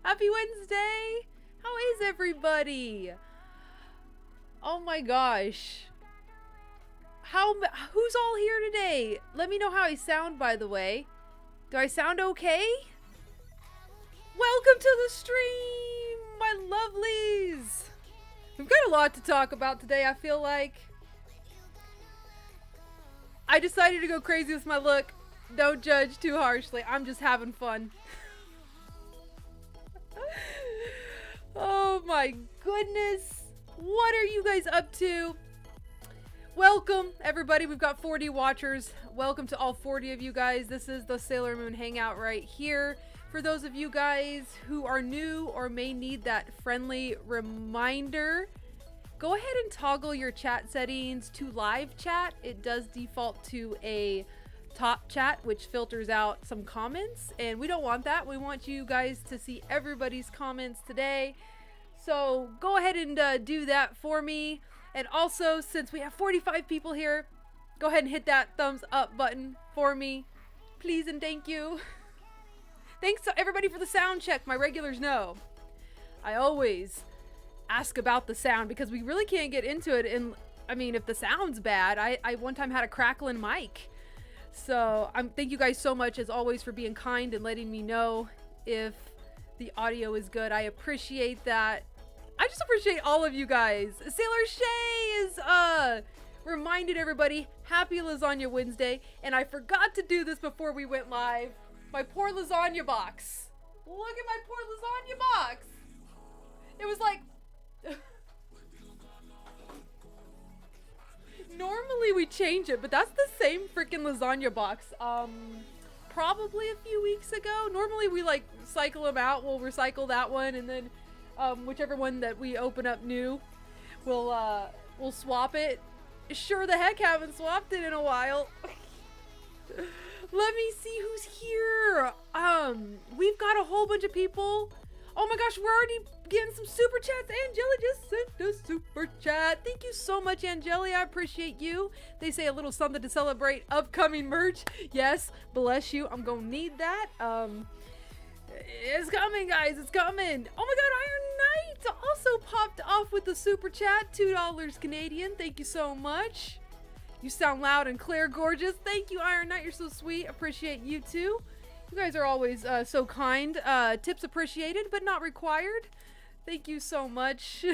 Happy Wednesday! How is everybody? Oh my gosh. Who's all here today? Let me know how I sound, by the way. Do I sound okay? Welcome to the stream, my lovelies! We've got a lot to talk about today, I feel like. I decided to go crazy with my look. Don't judge too harshly. I'm just having fun. Oh my goodness. What are you guys up to? Welcome, everybody. We've got 40 watchers. Welcome to all 40 of you guys. This is the Sailor Moon Hangout right here. For those of you guys who are new or may need that friendly reminder, go ahead and toggle your chat settings to live chat. It does default to a top chat, which filters out some comments, and we don't want that. We want you guys to see everybody's comments today. So go ahead and do that for me. And also, since we have 45 people here, go ahead and hit that thumbs up button for me, please and thank you. Thanks to everybody for the sound check. My regulars know I always ask about the sound because we really can't get into it. And I mean, if the sound's bad, I one time had a crackling mic. So thank you guys so much as always for being kind and letting me know if the audio is good. I appreciate that. I just appreciate all of you guys. Sailor Shay is reminded everybody happy Lasagna Wednesday, and I forgot to do this before we went live. My poor lasagna box. Look at my poor lasagna box. It was like normally we change it, but that's the same freaking lasagna box. Probably a few weeks ago. Normally we like cycle them out. We'll recycle that one, and then whichever one that we open up new, we'll swap it. Sure the heck haven't swapped it in a while. Let me see who's here. We've got a whole bunch of people. Oh my gosh, we're already getting some super chats. Angela just sent a super chat. Thank you so much, Angeli. I appreciate you. They say a little something to celebrate upcoming merch. Yes, bless you. I'm gonna need that. It's coming, guys. It's coming. Oh my god, Iron Knight also popped off with the super chat. $2 Canadian. Thank you so much. You sound loud and clear, gorgeous. Thank you, Iron Knight. You're so sweet. Appreciate you too. You guys are always so kind. Tips appreciated, but not required. Thank you so much.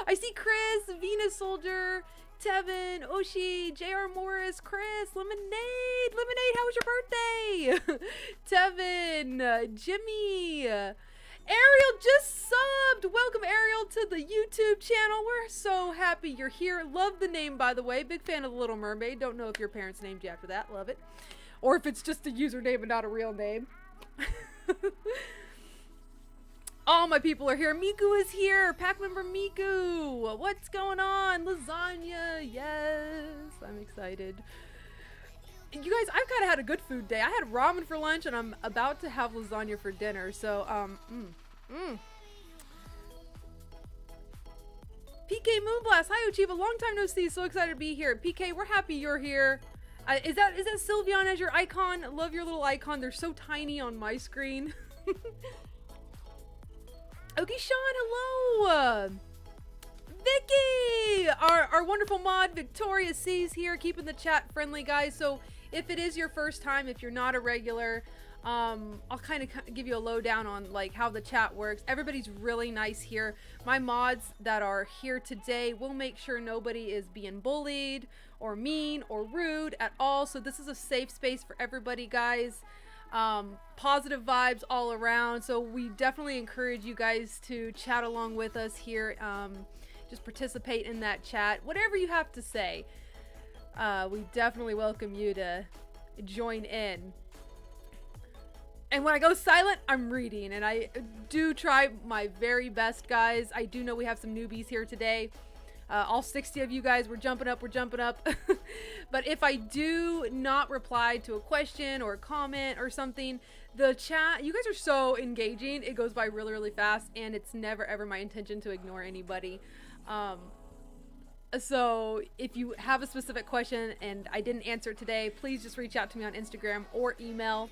I see Chris, Venus Soldier, Tevin, Oshi, JR Morris, Chris, Lemonade. Lemonade, how was your birthday? Tevin, Jimmy, Ariel just subbed. Welcome, Ariel, to the YouTube channel. We're so happy you're here. Love the name, by the way. Big fan of The Little Mermaid. Don't know if your parents named you after that. Love it. Or if it's just a username and not a real name. All my people are here. Miku is here. Pack member Miku. What's going on? Lasagna. Yes. I'm excited. You guys, I've kind of had a good food day. I had ramen for lunch and I'm about to have lasagna for dinner. So, PK Moonblast. Hi, Ochiba. Long time no see. So excited to be here. PK, we're happy you're here. Is that Sylveon as your icon? Love your little icon. They're so tiny on my screen. Okay, Sean, hello. Vicky, our wonderful mod, Victoria C's here, keeping the chat friendly, guys. So if it is your first time, if you're not a regular, I'll kind of give you a lowdown on like how the chat works. Everybody's really nice here. My mods that are here today will make sure nobody is being bullied or mean or rude at all. So this is a safe space for everybody, guys. Positive vibes all around. So we definitely encourage you guys to chat along with us here. Just participate in that chat. Whatever you have to say, we definitely welcome you to join in. And when I go silent, I'm reading, and I do try my very best, guys. I do know we have some newbies here today. All 60 of you guys, we're jumping up. But if I do not reply to a question or a comment or something, the chat, you guys are so engaging. It goes by really, really fast, and it's never, ever my intention to ignore anybody. So if you have a specific question and I didn't answer it today, please just reach out to me on Instagram or email.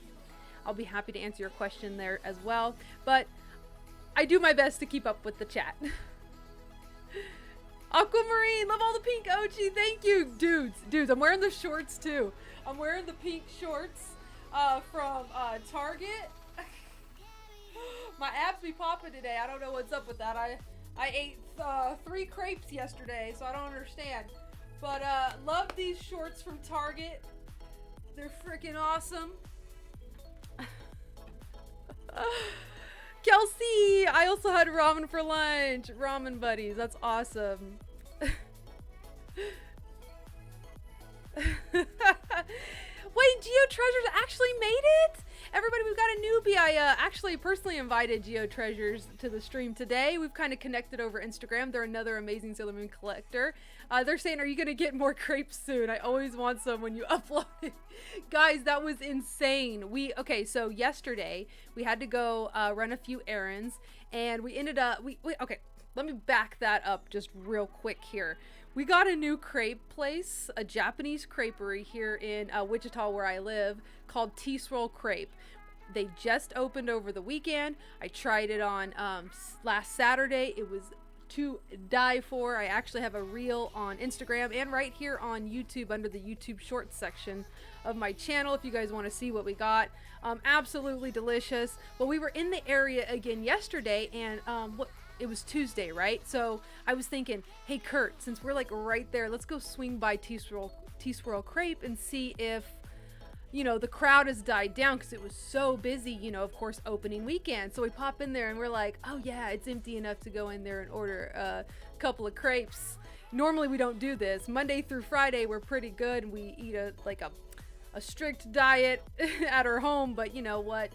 I'll be happy to answer your question there as well. But I do my best to keep up with the chat. Aquamarine, love all the pink Ochi. Thank you, dudes. I'm wearing the shorts too. I'm wearing the pink shorts from Target. My abs be popping today. I don't know what's up with that. I ate 3 crepes yesterday, so I don't understand. But love these shorts from Target. They're freaking awesome. Kelsey, I also had ramen for lunch. Ramen buddies, that's awesome. Wait, Geo Treasures actually made it? Everybody, we've got a newbie. I actually personally invited Geo Treasures to the stream today. We've kind of connected over Instagram. They're another amazing Sailor Moon collector. They're saying, are you going to get more crepes soon? I always want some when you upload it. Guys, that was insane. Okay, so yesterday we had to go run a few errands, and we ended up, okay, let me back that up just real quick here. We got a new crepe place, a Japanese creperie here in Wichita where I live, called T-Swirl Crepe. They just opened over the weekend. I tried it on last Saturday. It was to die for. I actually have a reel on Instagram and right here on YouTube under the YouTube Shorts section of my channel if you guys want to see what we got. Absolutely delicious. Well, we were in the area again yesterday, and it was Tuesday, right? So I was thinking, hey Kurt, since we're like right there, let's go swing by T-Swirl Crepe and see if, you know, the crowd has died down, because it was so busy, you know, of course, opening weekend. So we pop in there and we're like, oh yeah, it's empty enough to go in there and order a couple of crepes. Normally we don't do this. Monday through Friday we're pretty good, and we eat a strict diet at our home. But you know what?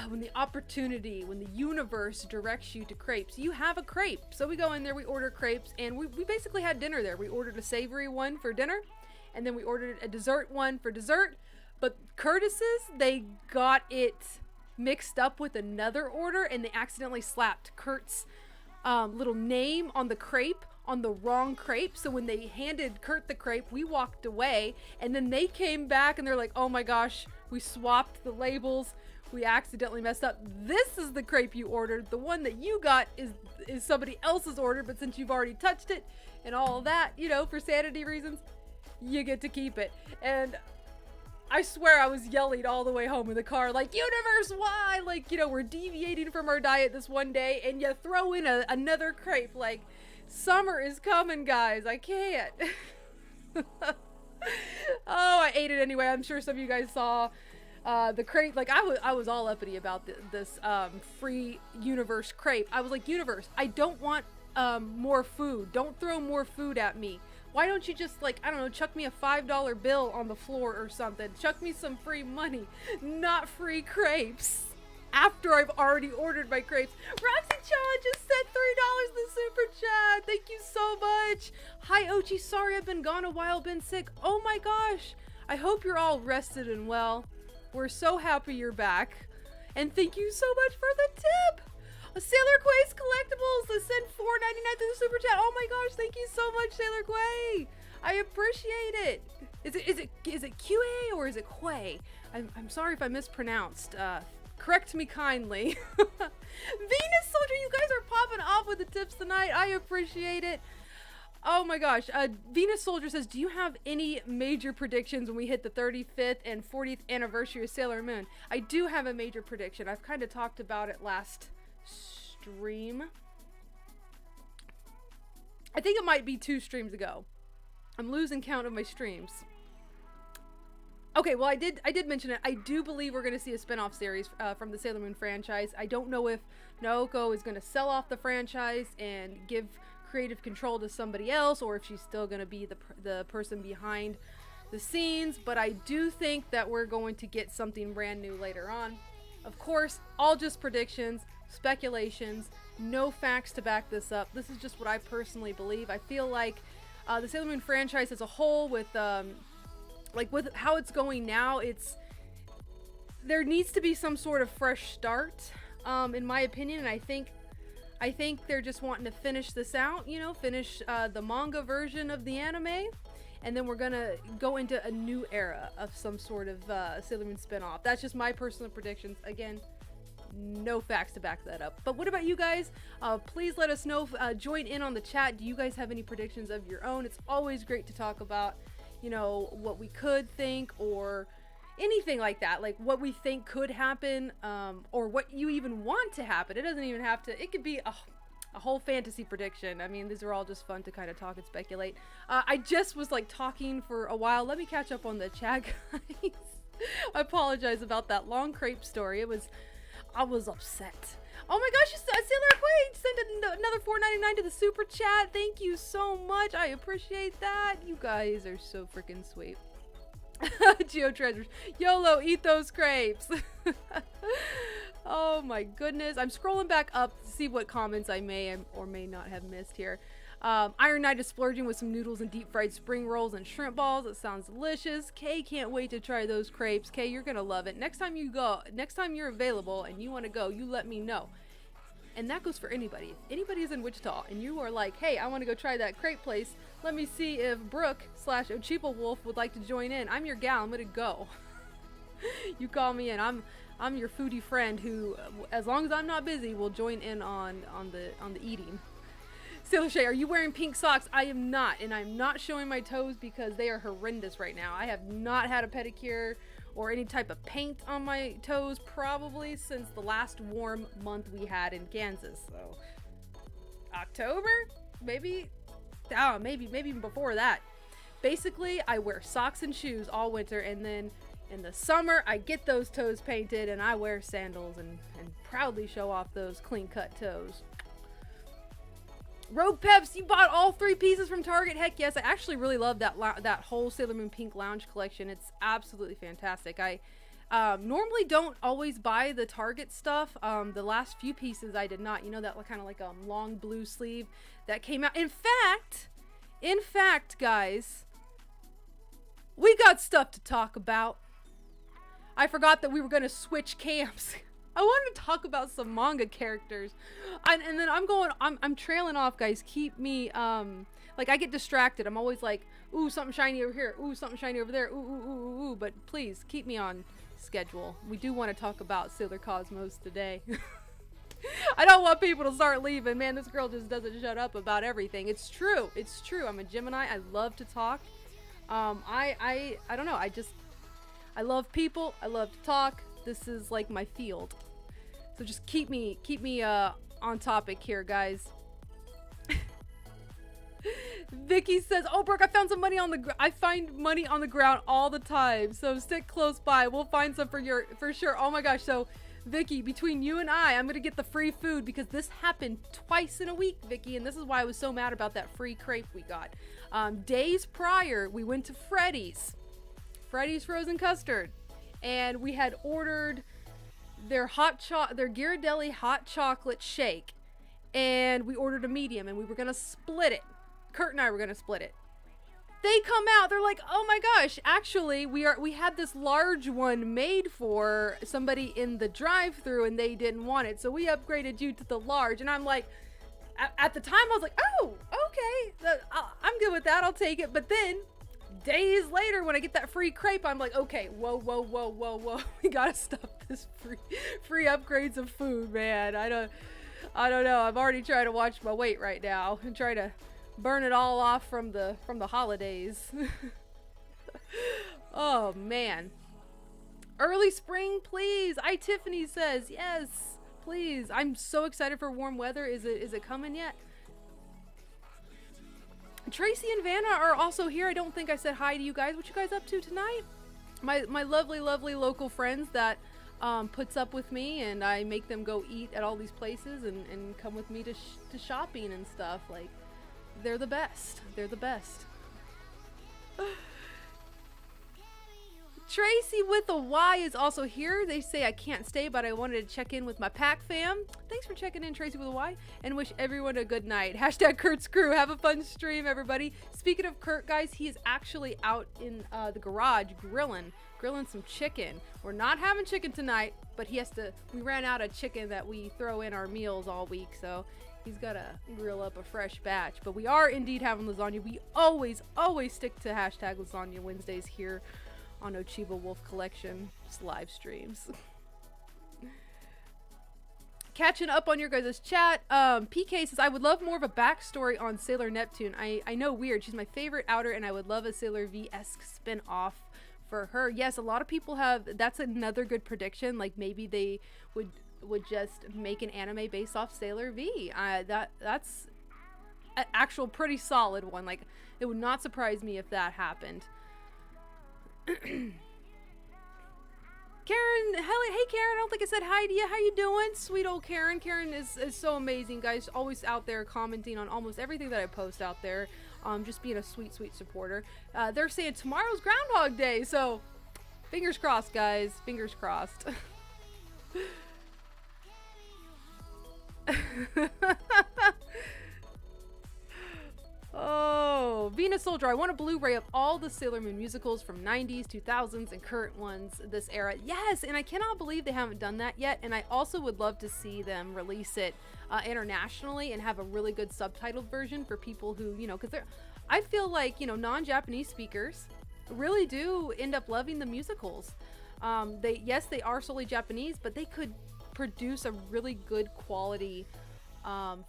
When the universe directs you to crepes, you have a crepe. So we go in there, we order crepes, and we basically had dinner there. We ordered a savory one for dinner, and then we ordered a dessert one for dessert. But Curtis's, they got it mixed up with another order, and they accidentally slapped Kurt's little name on the crepe on the wrong crepe. So when they handed Kurt the crepe, we walked away, and then they came back and they're like, oh my gosh, we swapped the labels. We accidentally messed up. This is the crepe you ordered. The one that you got is somebody else's order, but since you've already touched it and all of that, you know, for sanity reasons, you get to keep it. And I swear I was yelling all the way home in the car, like, universe, why? Like, you know, we're deviating from our diet this one day, and you throw in another crepe. Like, summer is coming, guys. I can't. Oh, I ate it anyway. I'm sure some of you guys saw the crepe. Like, I was all uppity about this free universe crepe. I was like, universe, I don't want more food. Don't throw more food at me. Why don't you just, like, I don't know, chuck me a $5 bill on the floor or something. Chuck me some free money, not free crepes. After I've already ordered my crepes. Roxy Chan just sent $3 in the super chat. Thank you so much. Hi Ochi, sorry I've been gone a while, been sick. Oh my gosh. I hope you're all rested and well. We're so happy you're back. And thank you so much for the tip. Sailor Quay's Collectibles has sent $4.99 to the super chat. Oh my gosh, thank you so much, Sailor Quay. I appreciate it. Is it QA or is it Quay? I'm sorry if I mispronounced. Correct me kindly. Venus Soldier, you guys are popping off with the tips tonight. I appreciate it. Oh my gosh. Venus Soldier says, do you have any major predictions when we hit the 35th and 40th anniversary of Sailor Moon? I do have a major prediction. I've kind of talked about it last stream. I think it might be 2 streams ago. I'm losing count of my streams. Okay, well, I did mention it. I do believe we're going to see a spin-off series from the Sailor Moon franchise. I don't know if Naoko is going to sell off the franchise and give creative control to somebody else, or if she's still going to be the person behind the scenes, but I do think that we're going to get something brand new later on. Of course, all just predictions, speculations, no facts to back this up. This is just what I personally believe. I feel like the Sailor Moon franchise as a whole, with with how it's going now, there needs to be some sort of fresh start, in my opinion. And I think they're just wanting to finish this out, you know, finish the manga version of the anime, and then we're gonna go into a new era of some sort of Sailor Moon spinoff. That's just my personal predictions. Again, no facts to back that up. But what about you guys? Please let us know. Join in on the chat. Do you guys have any predictions of your own? It's always great to talk about, you know, what we could think, or anything like that, like what we think could happen, or what you even want to happen. It doesn't even have to, it could be a whole fantasy prediction. I mean, these are all just fun to kind of talk and speculate. I just was like talking for a while. Let me catch up on the chat, guys. I apologize about that long crepe story. I was upset. Oh my gosh, Sailor Queen sent another $4.99 to the super chat. Thank you so much. I appreciate that. You guys are so freaking sweet. Geo Treasures. YOLO, eat those crepes. Oh my goodness. I'm scrolling back up to see what comments I may or may not have missed here. Iron Knight is splurging with some noodles and deep fried spring rolls and shrimp balls. It sounds delicious. Kay can't wait to try those crepes. Kay, you're gonna love it. Next time you're available and you want to go, you let me know. And that goes for anybody. If anybody is in Wichita and you are like, hey, I want to go try that crepe place, let me see if Brooke/Ochibawolf would like to join in. I'm your gal. I'm gonna go. You call me in. I'm your foodie friend who, as long as I'm not busy, will join in on the eating. Sailor Shay, are you wearing pink socks? I am not, and I'm not showing my toes because they are horrendous right now. I have not had a pedicure or any type of paint on my toes probably since the last warm month we had in Kansas. So October, maybe even before that. Basically, I wear socks and shoes all winter, and then in the summer I get those toes painted and I wear sandals and proudly show off those clean cut toes. Rogue Peps, you bought all 3 pieces from Target? Heck yes. I actually really love that whole Sailor Moon Pink Lounge collection. It's absolutely fantastic. I normally don't always buy the Target stuff. The last few pieces I did not. You know, that kind of like a long blue sleeve that came out. In fact, guys, we got stuff to talk about. I forgot that we were going to switch camps. I wanted to talk about some manga characters, and then I'm trailing off, guys. Keep me, like, I get distracted. I'm always like, ooh, something shiny over here. Ooh, something shiny over there. Ooh, ooh, ooh, ooh, ooh. But please keep me on schedule. We do want to talk about Sailor Cosmos today. I don't want people to start leaving. Man, this girl just doesn't shut up about everything. It's true. It's true. I'm a Gemini. I love to talk. I don't know. I love people. I love to talk. This is like my field. So just keep me on topic here, guys. Vicky says, "Oh, Brooke, I found some money I find money on the ground all the time. So stick close by. We'll find some for sure." Oh my gosh. So Vicky, between you and I'm going to get the free food because this happened twice in a week, Vicky, and this is why I was so mad about that free crepe we got. Days prior, we went to Freddy's Frozen Custard, and we had ordered their Ghirardelli hot chocolate shake, and we ordered a medium, and we were gonna split it. Kurt and I were gonna split it. They come out, they're like, "Oh my gosh, actually we had this large one made for somebody in the drive-thru and they didn't want it, so we upgraded you to the large." And I'm like, at the time I was like, "Oh, okay, I'm good with that, I'll take it." But then days later, when I get that free crepe, I'm like, okay, whoa. We gotta stop this free upgrades of food, man. I don't know. I'm already trying to watch my weight right now and try to burn it all off from the holidays. Oh man. Early spring, please. Tiffany says, yes, please. I'm so excited for warm weather. Is it coming yet? Tracy and Vanna are also here. I don't think I said hi to you guys. What you guys up to tonight? My lovely local friends that puts up with me, and I make them go eat at all these places and come with me to shopping and stuff. Like, they're the best. They're the best. Tracy with a Y is also here. They say I can't stay, but I wanted to check in with my pack fam. Thanks for checking in, Tracy with a Y, and wish everyone a good night. Hashtag Kurt's crew. Have a fun stream, everybody. Speaking of Kurt, guys, he is actually out in the garage grilling some chicken. We're not having chicken tonight, but we ran out of chicken that we throw in our meals all week, so he's got to grill up a fresh batch. But we are indeed having lasagna. We always stick to hashtag Lasagna Wednesdays here on Ochibawolf Collection live streams. Catching up on your guys' chat. PK says, I would love more of a backstory on Sailor Neptune. I know, weird. She's my favorite outer, and I would love a Sailor V-esque spin-off for her. Yes, a lot of people have. That's another good prediction. Like, maybe they would just make an anime based off Sailor V. That's an actual pretty solid one. Like, it would not surprise me if that happened. Karen, hey Karen, I don't think I said hi to you. How you doing? Sweet old Karen. Karen is so amazing, guys. Always out there commenting on almost everything that I post out there. Just being a sweet supporter. They're saying tomorrow's Groundhog Day, so fingers crossed, guys. Fingers crossed. Oh, Venus Soldier. I want a Blu-ray of all the Sailor Moon musicals from 90s, 2000s, and current ones this era. Yes, and I cannot believe they haven't done that yet. And I also would love to see them release it internationally and have a really good subtitled version for people who, you know, because I feel like, you know, non-Japanese speakers really do end up loving the musicals. Yes, they are solely Japanese, but they could produce a really good quality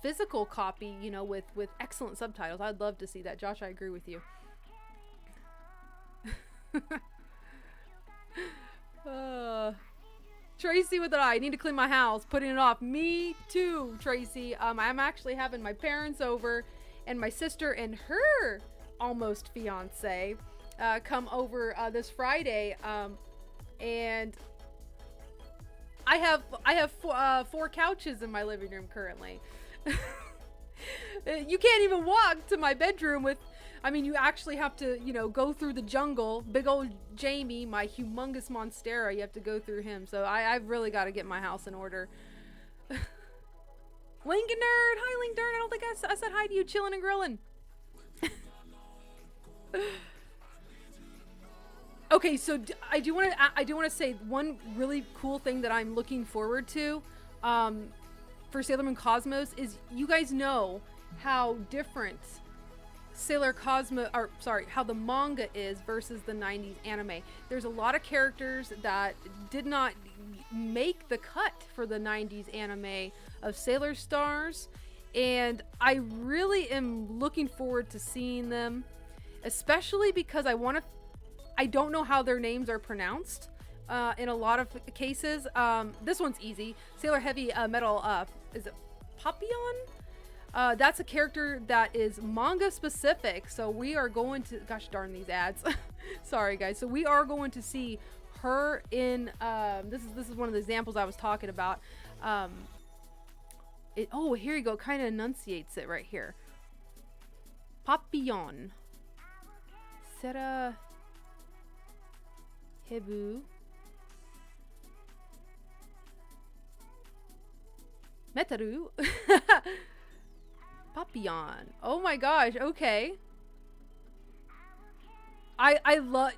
physical copy, you know, with excellent subtitles. I'd love to see that. Josh, I agree with you. Tracy with an eye. I need to clean my house. Putting it off. Me too, Tracy. I'm actually having my parents over and my sister and her almost fiance come over this Friday. And I have 4 couches in my living room currently. You can't even walk to my bedroom with, I mean, you actually have to, you know, go through the jungle. Big old Jamie, my humongous monstera, you have to go through him. So I've really got to get my house in order. Lincoln Nerd, hi Link Nerd. I don't think I said hi to you, chilling and grilling. Okay, so I do want to say one really cool thing that I'm looking forward to for Sailor Moon Cosmos is, you guys know how different how the manga is versus the 90s anime. There's a lot of characters that did not make the cut for the 90s anime of Sailor Stars, and I really am looking forward to seeing them, especially because I don't know how their names are pronounced in a lot of cases. This one's easy. Sailor Heavy Metal, is it Papillon? That's a character that is manga specific, so we are going to, gosh darn these ads. Sorry guys. So we are going to see her in, this is one of the examples I was talking about. Oh, here you go. Kind of enunciates it right here. Papillon. Sera Hebu Metaru. Papillon. Oh my gosh, okay. I love,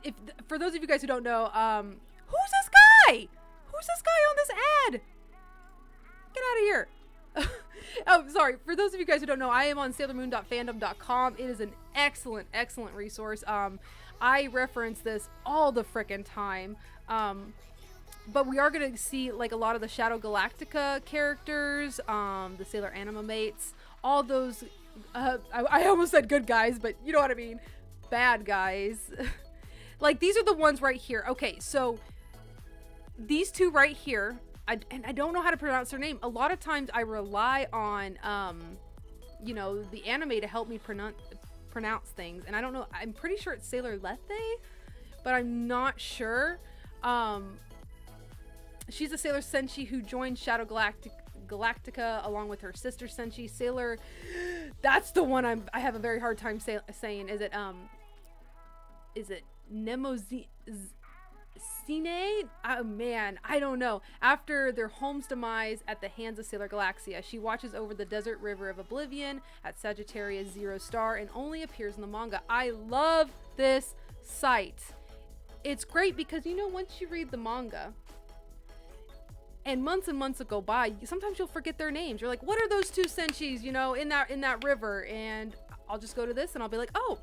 for those of you guys who don't know, who's this guy? Who's this guy on this ad? Get out of here. Oh, sorry. For those of you guys who don't know, I am on sailormoon.fandom.com. It is an excellent resource. I reference this all the frickin' time. But we are going to see like a lot of the Shadow Galactica characters, the Sailor Animamates, all those, I almost said good guys, but you know what I mean. Bad guys. Like, these are the ones right here. Okay, so these two right here, and I don't know how to pronounce their name. A lot of times I rely on, you know, the anime to help me pronounce things. And I don't know, I'm pretty sure it's Sailor Lethe, but I'm not sure. She's a Sailor Senshi who joined Shadow Galactica along with her sister Senshi. Sailor, that's the one I have a very hard time saying. Is it Nemozi? Sine, oh man, I don't know. After their home's demise at the hands of Sailor Galaxia, she watches over the desert river of Oblivion at Sagittarius 0 star and only appears in the manga. I love this site. It's great because, you know, once you read the manga and months will go by, sometimes you'll forget their names. You're like, what are those two senshis, you know, in that river? And I'll just go to this and I'll be like, oh,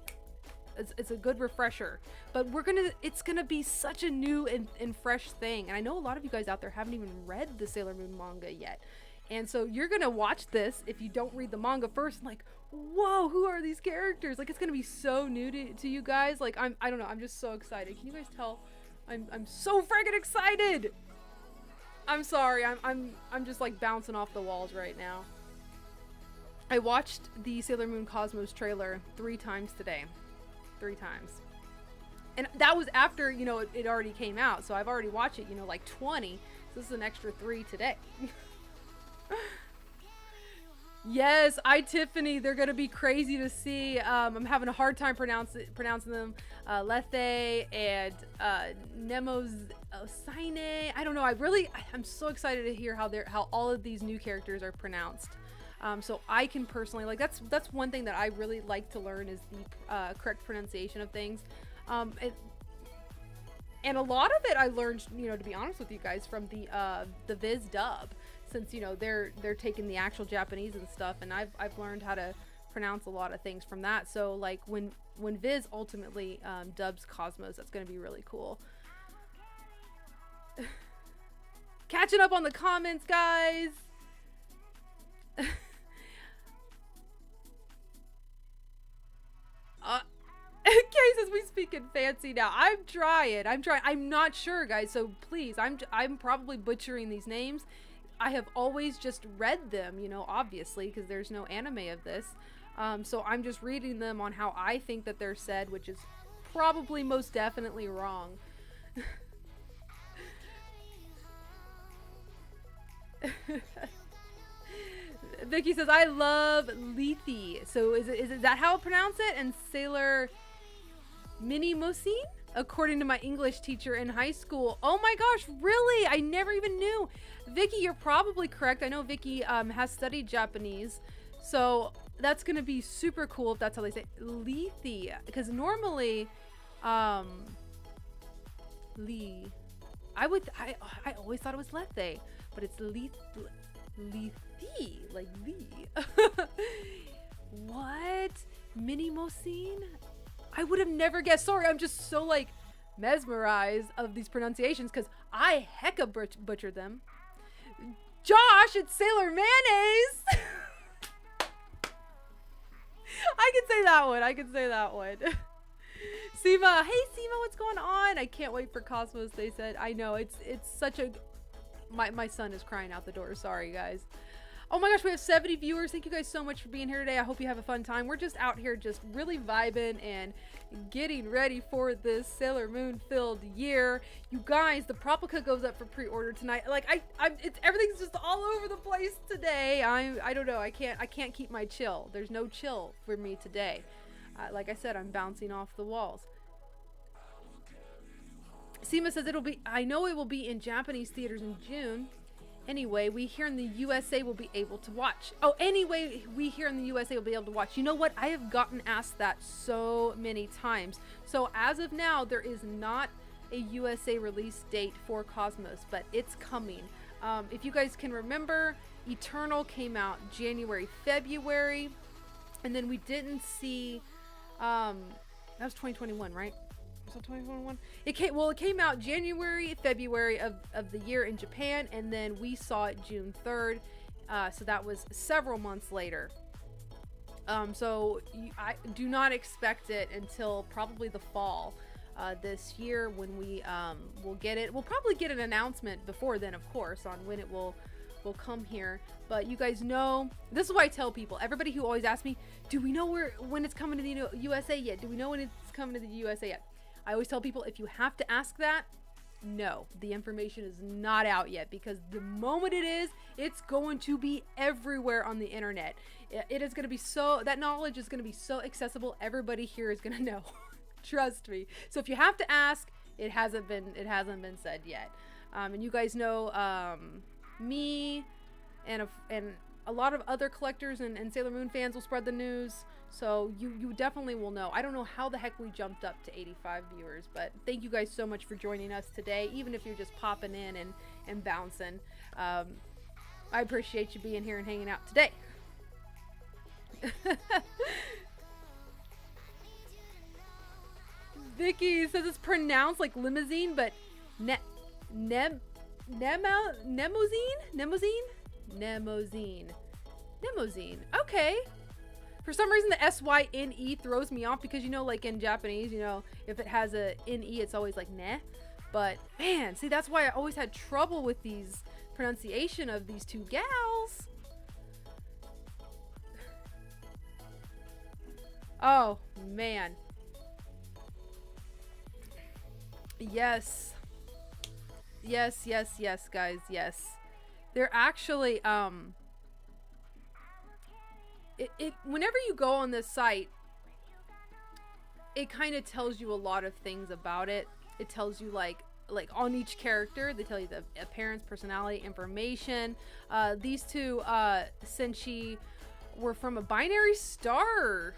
it's a good refresher. But it's gonna be such a new and fresh thing. And I know a lot of you guys out there haven't even read the Sailor Moon manga yet. And so you're gonna watch this if you don't read the manga first, and like, whoa, who are these characters? Like, it's gonna be so new to you guys. Like, I don't know, I'm just so excited. Can you guys tell? I'm so freaking excited. I'm sorry, I'm just like bouncing off the walls right now. I watched the Sailor Moon Cosmos trailer 3 times today. 3 times. And that was after, you know, it already came out. So I've already watched it, you know, like 20. So this is an extra 3 today. Yes, Tiffany, they're gonna be crazy to see. I'm having a hard time pronouncing them. Lethe and Nemos Sine. I don't know. I'm so excited to hear how all of these new characters are pronounced. So I can personally, like, that's one thing that I really like to learn is the correct pronunciation of things. And a lot of it I learned, you know, to be honest with you guys, from the Viz dub, since, you know, they're taking the actual Japanese and stuff, and I've learned how to pronounce a lot of things from that. So like when Viz ultimately dubs Cosmos, that's going to be really cool. Catching up on the comments, guys. Kay says we speak in fancy now. I'm trying. I'm not sure, guys. So please, I'm probably butchering these names. I have always just read them, you know, obviously, because there's no anime of this. So I'm just reading them on how I think that they're said, which is probably most definitely wrong. Vicky says, I love Lethe. So is that how I pronounce it? And Sailor Minimosin? According to my English teacher in high school. Oh my gosh, really? I never even knew. Vicky, you're probably correct. I know Vicky has studied Japanese. So that's going to be super cool if that's how they say Lethe. Because normally, Lee. I always thought it was Lethe. But it's Lethe. Like Lee. What? Minimosin? I would have never guessed. Sorry, I'm just so like mesmerized of these pronunciations because I hecka butchered them. Josh, it's Sailor Mayonnaise. I can say that one. Seema, hey Seema, what's going on? I can't wait for Cosmos, they said. I know, it's such a... My son is crying out the door. Sorry, guys. Oh my gosh, we have 70 viewers. Thank you guys so much for being here today. I hope you have a fun time. We're just out here just really vibing and getting ready for this Sailor Moon filled year. You guys, the Proplica goes up for pre-order tonight. Like everything's just all over the place today. I don't know. I can't keep my chill. There's no chill for me today. Like I said, I'm bouncing off the walls. Seema says I know it will be in Japanese theaters in June. Anyway, we here in the USA will be able to watch. Oh, anyway, we here in the USA will be able to watch. You know what? I have gotten asked that so many times. So as of now, there is not a USA release date for Cosmos, but it's coming. If you guys can remember, Eternal came out January, February, and then we didn't see, that was 2021, right? So 2021. It came out January, February of the year in Japan, and then we saw it June 3rd. So that was several months later. I do not expect it until probably the fall this year when we will get it. We'll probably get an announcement before then, of course, on when it will come here. But you guys know, this is what I tell people. Everybody who always asks me, do we know when it's coming to the USA yet? Do we know when it's coming to the USA yet? I always tell people, if you have to ask that, no, the information is not out yet, because the moment it is, it's going to be everywhere on the internet. It is going to be that knowledge is going to be so accessible, everybody here is going to know. Trust me. So if you have to ask, it hasn't been said yet. And you guys know me and a lot of other collectors and Sailor Moon fans will spread the news, so you definitely will know. I don't know how the heck we jumped up to 85 viewers, but thank you guys so much for joining us today, even if you're just popping in and bouncing. I appreciate you being here and hanging out today. Vicky says it's pronounced like limousine, but Nemozine? Okay. For some reason, the SYNE throws me off because, you know, like in Japanese, you know, if it has a NE, it's always like ne. But man, see, that's why I always had trouble with these pronunciation of these two gals. Oh man. Yes, guys, yes. They're actually whenever you go on this site, it kind of tells you a lot of things about it. It tells you like on each character, they tell you the appearance, personality, information. These two Senshi were from a binary star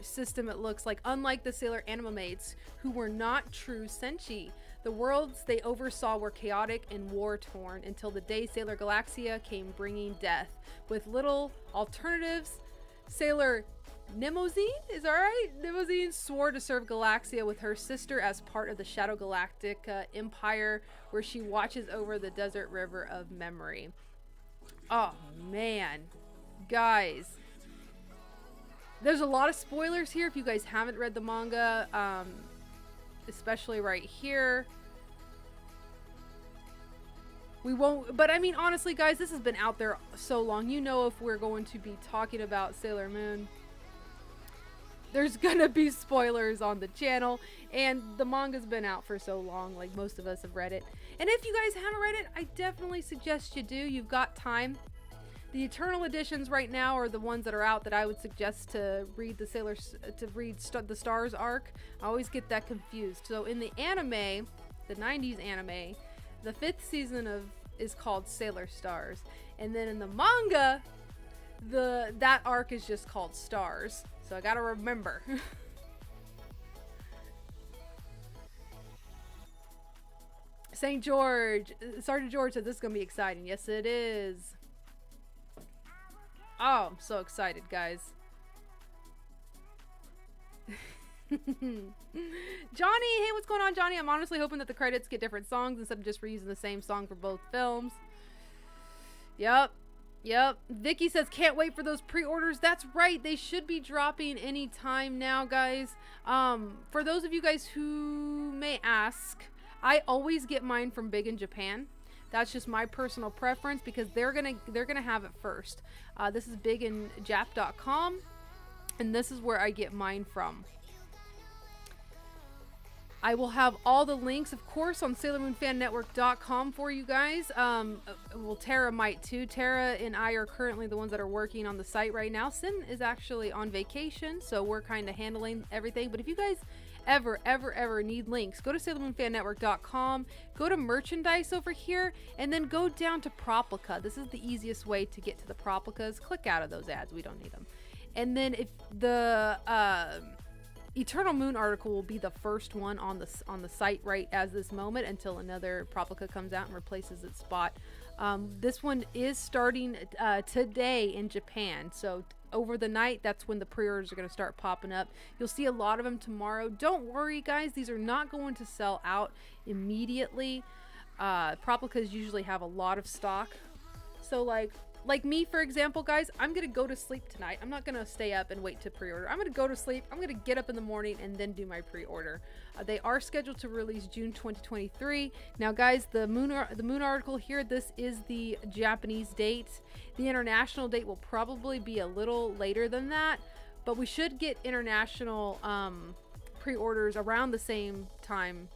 system, it looks like, unlike the Sailor Animamates, who were not true Senshi. The worlds they oversaw were chaotic and war-torn until the day Sailor Galactica came bringing death. With little alternatives, Sailor Nemozine, is that right? Nemozine swore to serve Galactica with her sister as part of the Shadow Galactica Empire, where she watches over the desert river of memory. Oh man, guys. There's a lot of spoilers here if you guys haven't read the manga, especially right here. We won't, but I mean, honestly, guys, this has been out there so long. You know, if we're going to be talking about Sailor Moon, there's gonna be spoilers on the channel, and the manga's been out for so long, like most of us have read it. And if you guys haven't read it, I definitely suggest you do. You've got time. The Eternal editions right now are the ones that are out that I would suggest to read the Stars arc. I always get that confused. So in the anime, the 90s anime, the 5th season is called Sailor Stars, and then in the manga, that arc is just called Stars. So I gotta remember. St. George, Sergeant George said this is gonna be exciting. Yes, it is. Oh, I'm so excited, guys. Johnny, hey, what's going on, Johnny? I'm honestly hoping that the credits get different songs instead of just reusing the same song for both films. Yep. Vicky says, can't wait for those pre-orders. That's right. They should be dropping any time now, guys. For those of you guys who may ask, I always get mine from Big in Japan. That's just my personal preference because they're gonna have it first. This is biginjap.com, and this is where I get mine from. I will have all the links, of course, on SailorMoonFanNetwork.com for you guys. Well, Tara might too. Tara and I are currently the ones that are working on the site right now. Sin is actually on vacation, so we're kind of handling everything. But if you guys ever need links, go to SailorMoonFanNetwork.com, go to merchandise over here, and then go down to Proplica. This is the easiest way to get to the Proplicas. Click out of those ads. We don't need them. And then if the Eternal Moon article will be the first one on the site right as this moment until another Proplica comes out and replaces its spot. This one is starting today in Japan, so over the night, that's when the pre-orders are going to start popping up. You'll see a lot of them tomorrow. Don't worry, guys, these are not going to sell out immediately. Proplicas usually have a lot of stock, so like me, for example, guys, I'm gonna go to sleep tonight. I'm not gonna stay up and wait to pre-order. I'm gonna go to sleep. I'm gonna get up in the morning and then do my pre-order. They are scheduled to release June 2023. Now, guys, the moon article here, this is the Japanese date. The international date will probably be a little later than that, but we should get international pre-orders around the same time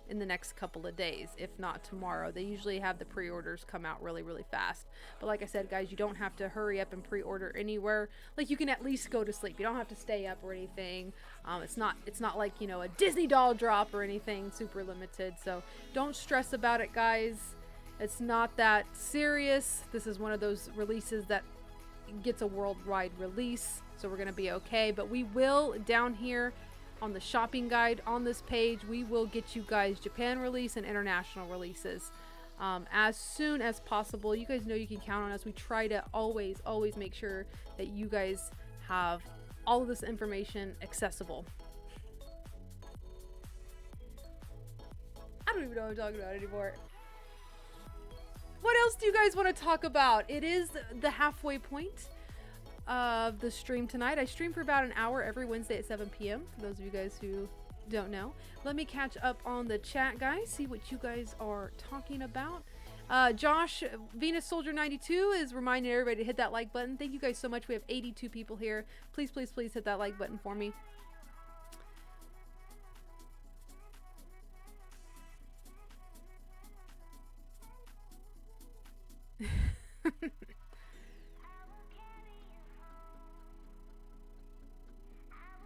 in the next couple of days, if not tomorrow. They usually have the pre-orders come out really, really fast. But like I said, guys, you don't have to hurry up and pre-order anywhere. Like, you can at least go to sleep. You don't have to stay up or anything. It's not like, you know, a Disney doll drop or anything super limited. So don't stress about it, guys. It's not that serious. This is one of those releases that gets a worldwide release, so we're gonna be okay. But we will, down here on the shopping guide on this page, we will get you guys Japan release and international releases as soon as possible. You guys know you can count on us. We try to always make sure that you guys have all of this information accessible. I don't even know what I'm talking about anymore. What else do you guys want to talk about? It is the halfway point of the stream tonight. I stream for about an hour every Wednesday at 7 p.m. for those of you guys who don't know. Let me catch up on the chat, guys, see what you guys are talking about. Josh, Venus Soldier 92 is reminding everybody to hit that like button. Thank you guys so much. We have 82 people here. Please hit that like button for me.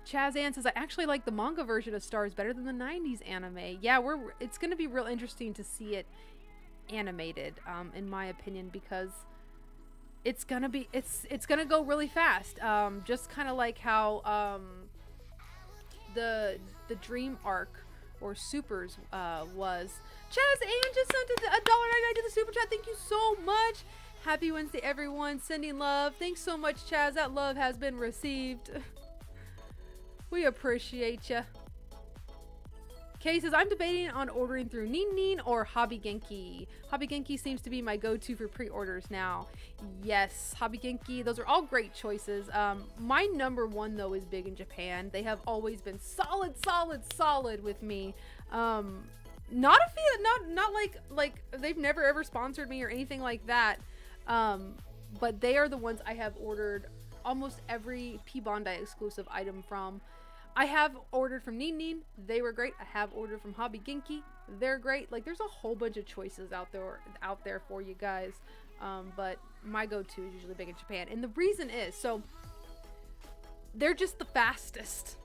Chaz Ann says, I actually like the manga version of Stars better than the 90s anime. Yeah, it's going to be real interesting to see it animated, in my opinion, because it's going to be, it's going to go really fast. Just kind of like how the Dream arc or Supers was. Chaz Ann just sent $1.99 to the super chat. Thank you so much. Happy Wednesday, everyone. Sending love. Thanks so much, Chaz. That love has been received. We appreciate ya. Kay says, I'm debating on ordering through Nin or Hobby Genki. Hobby Genki seems to be my go-to for pre-orders now. Yes, Hobby Genki, those are all great choices. My number one, though, is Big in Japan. They have always been solid with me. Not like they've never ever sponsored me or anything like that. But they are the ones I have ordered almost every P Bondi exclusive item from. I have ordered from Nin. They were great. I have ordered from Hobby Genki. They're great. Like, there's a whole bunch of choices out there for you guys. But my go-to is usually Big in Japan. And the reason is, so they're just the fastest.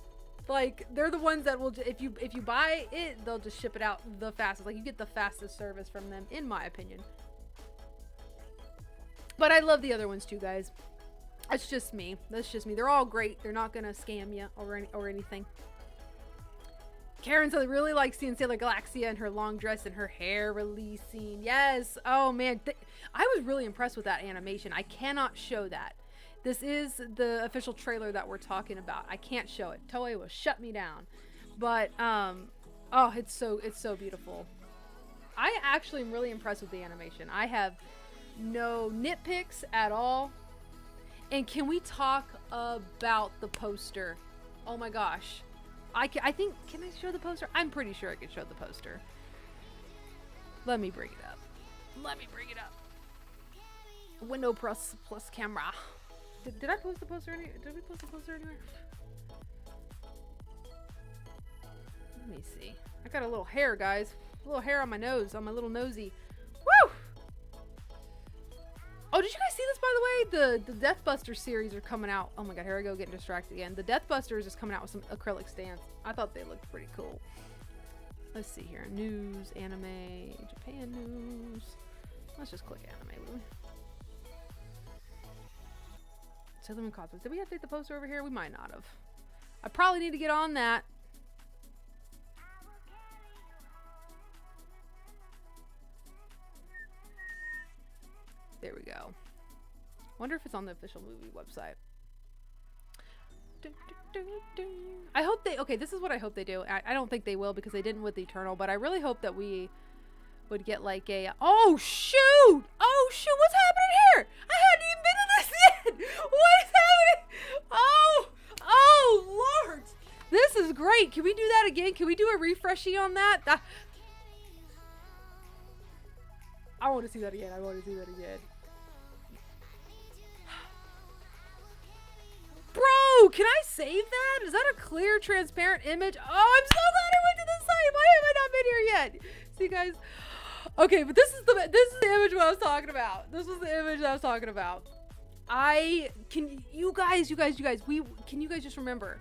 Like, they're the ones that will, if you buy it, they'll just ship it out the fastest. Like, you get the fastest service from them, in my opinion. But I love the other ones too, guys. That's just me. They're all great. They're not gonna scam you or anything. Karen said, I really like seeing Sailor Galactica in her long dress and her hair releasing. Yes. Oh man, I was really impressed with that animation. I cannot show that. This is the official trailer that we're talking about. I can't show it. Toei will shut me down. But oh, it's so beautiful. I actually am really impressed with the animation. I have no nitpicks at all. And can we talk about the poster? Oh my gosh. I think, can I show the poster? I'm pretty sure I could show the poster. Let me bring it up. Window plus camera. Did I post the poster anywhere? Did we post the poster anywhere? Let me see. I got a little hair, guys. A little hair on my nose, on my little nosy. Woo! Oh, did you guys see this, by the way? The Deathbuster series are coming out. Oh my god, here I go getting distracted again. The Deathbusters is coming out with some acrylic stands. I thought they looked pretty cool. Let's see here. News, anime, Japan news. Let's just click anime, will we? Sailor Moon cosplays. Did we update the poster over here? We might not have. I probably need to get on that. There we go. Wonder if it's on the official movie website. I hope they, okay, this is what I hope they do. I don't think they will because they didn't with Eternal, but I really hope that we would get like a, oh shoot! Oh shoot, what's happening here? I hadn't even been in this yet! What is happening? Oh Lord! This is great. Can we do that again? Can we do a refreshy on that? I want to see that again. Bro, can I save that? Is that a clear, transparent image? Oh, I'm so glad I went to the site. Why have I not been here yet? See, guys. Okay, but this is the image what I was talking about. This was the image that I was talking about. Can you guys just remember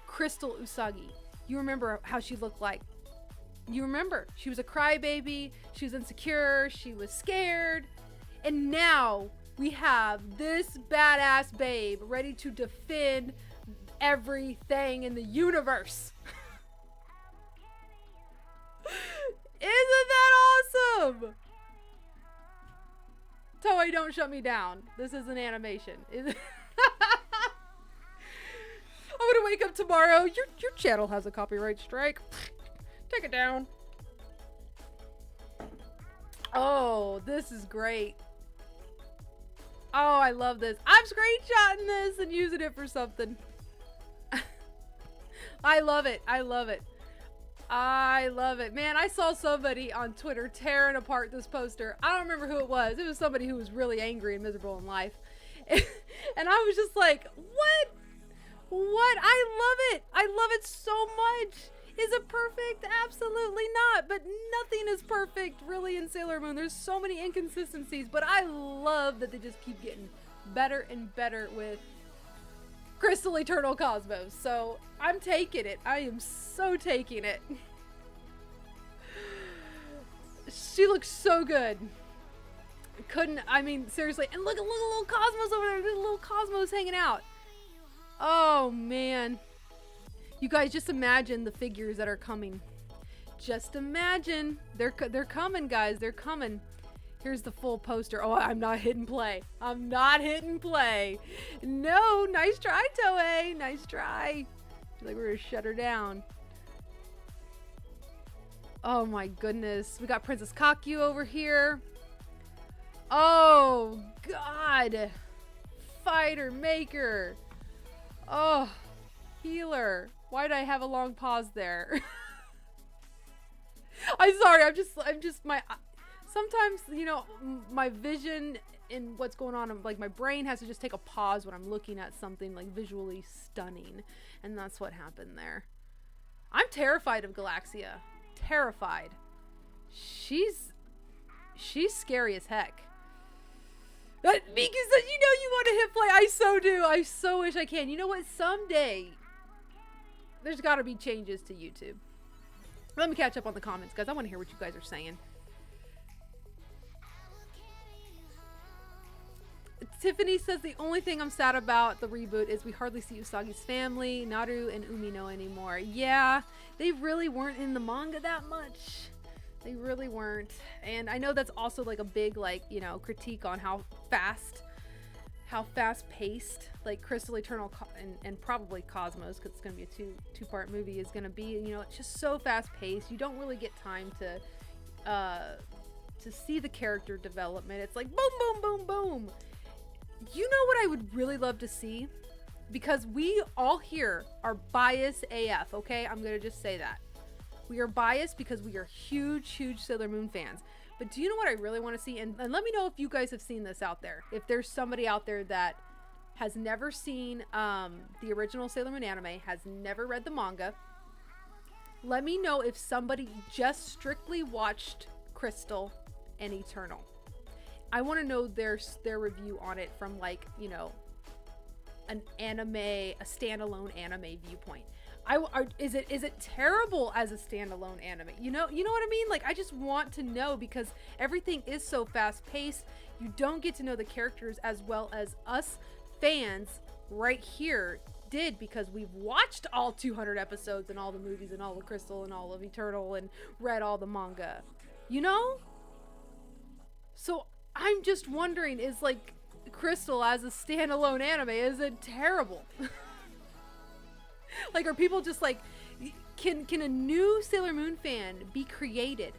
Crystal Usagi? You remember how she looked like? You remember she was a crybaby, she was insecure, she was scared, and now we have this badass babe ready to defend everything in the universe. Isn't that awesome? Toei, don't shut me down. This is an animation. I'm gonna wake up tomorrow. Your channel has a copyright strike. Take it down. Oh, this is great. Oh, I love this. I'm screenshotting this and using it for something. I love it. I love it. I love it. Man, I saw somebody on Twitter tearing apart this poster. I don't remember who it was. It was somebody who was really angry and miserable in life. And I was just like, what? What? I love it. I love it so much. Is it perfect? Absolutely not. But nothing is perfect, really, in Sailor Moon. There's so many inconsistencies, but I love that they just keep getting better and better with Crystal Eternal Cosmos. So I'm taking it. I am so taking it. She looks so good. I mean, seriously. And look at little Cosmos over there. Little Cosmos hanging out. Oh, man. You guys just imagine the figures that are coming. Just imagine. They're coming, guys. They're coming. Here's the full poster. Oh, I'm not hitting play. I'm not hitting play. No, nice try, Toei. Nice try. I feel like we're gonna shut her down. Oh my goodness. We got Princess Kakyu over here. Oh, God. Fighter, maker. Oh, healer. Why did I have a long pause there? I'm sorry. I'm just sometimes, you know, my vision and what's going on, like my brain has to just take a pause when I'm looking at something like visually stunning. And that's what happened there. I'm terrified of Galactica. Terrified. She's scary as heck. Mika said, you know you want to hit play. I so do. I so wish I can. You know what? Someday there's got to be changes to YouTube. Let me catch up on the comments, guys. I want to hear what you guys are saying. Tiffany says the only thing I'm sad about the reboot is we hardly see Usagi's family, Naru and Umino anymore. Yeah, they really weren't in the manga that much. They really weren't. And I know that's also like a big, like, you know, critique on how fast paced like Crystal Eternal and probably Cosmos, because it's going to be a two-part movie, is going to be. You know, it's just so fast paced. You don't really get time to see the character development. It's like boom, boom, boom, boom. You know what I would really love to see? Because we all here are biased AF, okay? I'm going to just say that. We are biased because we are huge Sailor Moon fans. But do you know what I really want to see? And let me know if you guys have seen this out there. If there's somebody out there that has never seen the original Sailor Moon anime, has never read the manga, let me know if somebody just strictly watched Crystal and Eternal. I want to know their review on it from, like, you know, a standalone anime viewpoint. Is it terrible as a standalone anime? You know what I mean? Like, I just want to know, because everything is so fast paced. You don't get to know the characters as well as us fans right here did, because we've watched all 200 episodes and all the movies and all of Crystal and all of Eternal and read all the manga, you know? So I'm just wondering, is like Crystal as a standalone anime, is it terrible? Like, are people just like, can a new Sailor Moon fan be created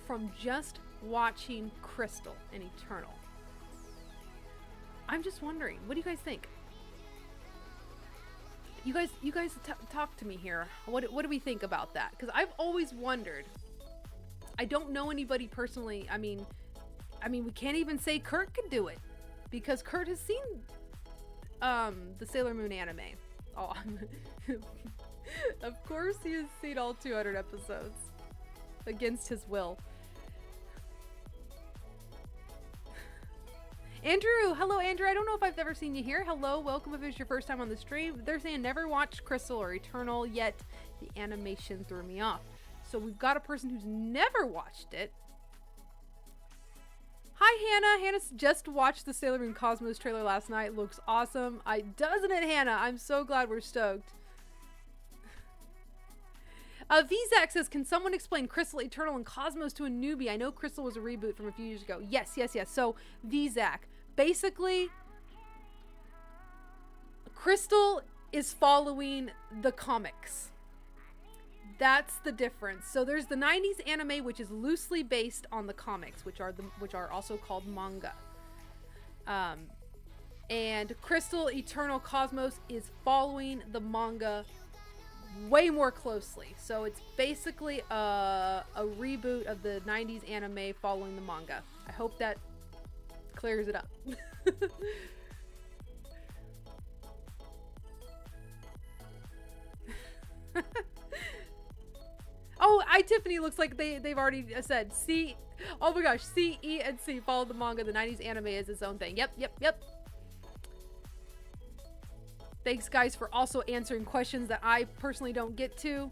from just watching Crystal and Eternal? I'm just wondering. What do you guys think? You guys talk to me here. What do we think about that? Because I've always wondered. I don't know anybody personally. I mean, we can't even say Kurt could do it, because Kurt has seen the Sailor Moon anime. Oh, of course he has seen all 200 episodes. against his will. Andrew, hello Andrew. I don't know if I've ever seen you here. Hello, welcome if it's your first time on the stream. They're saying never watched Crystal or Eternal yet. The animation threw me off. So we've got a person who's never watched it. Hi Hannah. Hannah just watched the Sailor Moon Cosmos trailer last night. Looks awesome. Doesn't it, Hannah? I'm so glad we're stoked. Vzak says, can someone explain Crystal, Eternal, and Cosmos to a newbie? I know Crystal was a reboot from a few years ago. Yes, yes, yes. So, Vzak, basically, Crystal is following the comics. That's the difference. So there's the 90s anime, which is loosely based on the comics, which are also called manga. And Crystal, Eternal, Cosmos is following the manga way more closely. So it's basically a reboot of the 90s anime following the manga. I hope that clears it up. Oh, Tiffany looks like they've already said C. Oh my gosh, C, E, and C follow the manga. The 90s anime is its own thing. Yep. Thanks, guys, for also answering questions that I personally don't get to.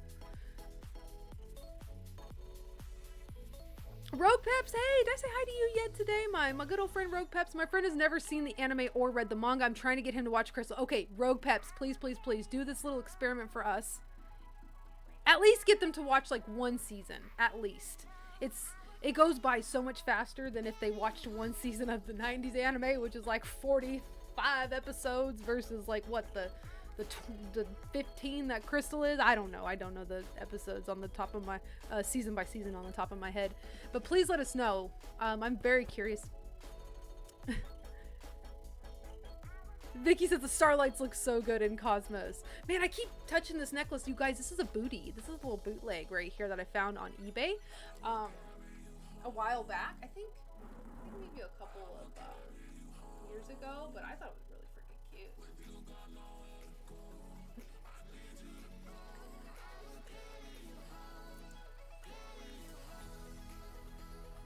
Rogue Peps, hey, did I say hi to you yet today? My good old friend Rogue Peps. My friend has never seen the anime or read the manga. I'm trying to get him to watch Crystal. Okay, Rogue Peps, please do this little experiment for us. At least get them to watch like one season, at least. It goes by so much faster than if they watched one season of the 90s anime, which is like 45 episodes versus like what the 15 that Crystal is. I don't know the episodes on the top of my season by season on the top of my head, but please let us know. I'm very curious. Vicky says the starlights look so good in Cosmos. Man, I keep touching this necklace, you guys. This is a booty. This is a little bootleg right here that I found on eBay a while back. I think maybe a couple of years ago, but I thought it was really freaking cute.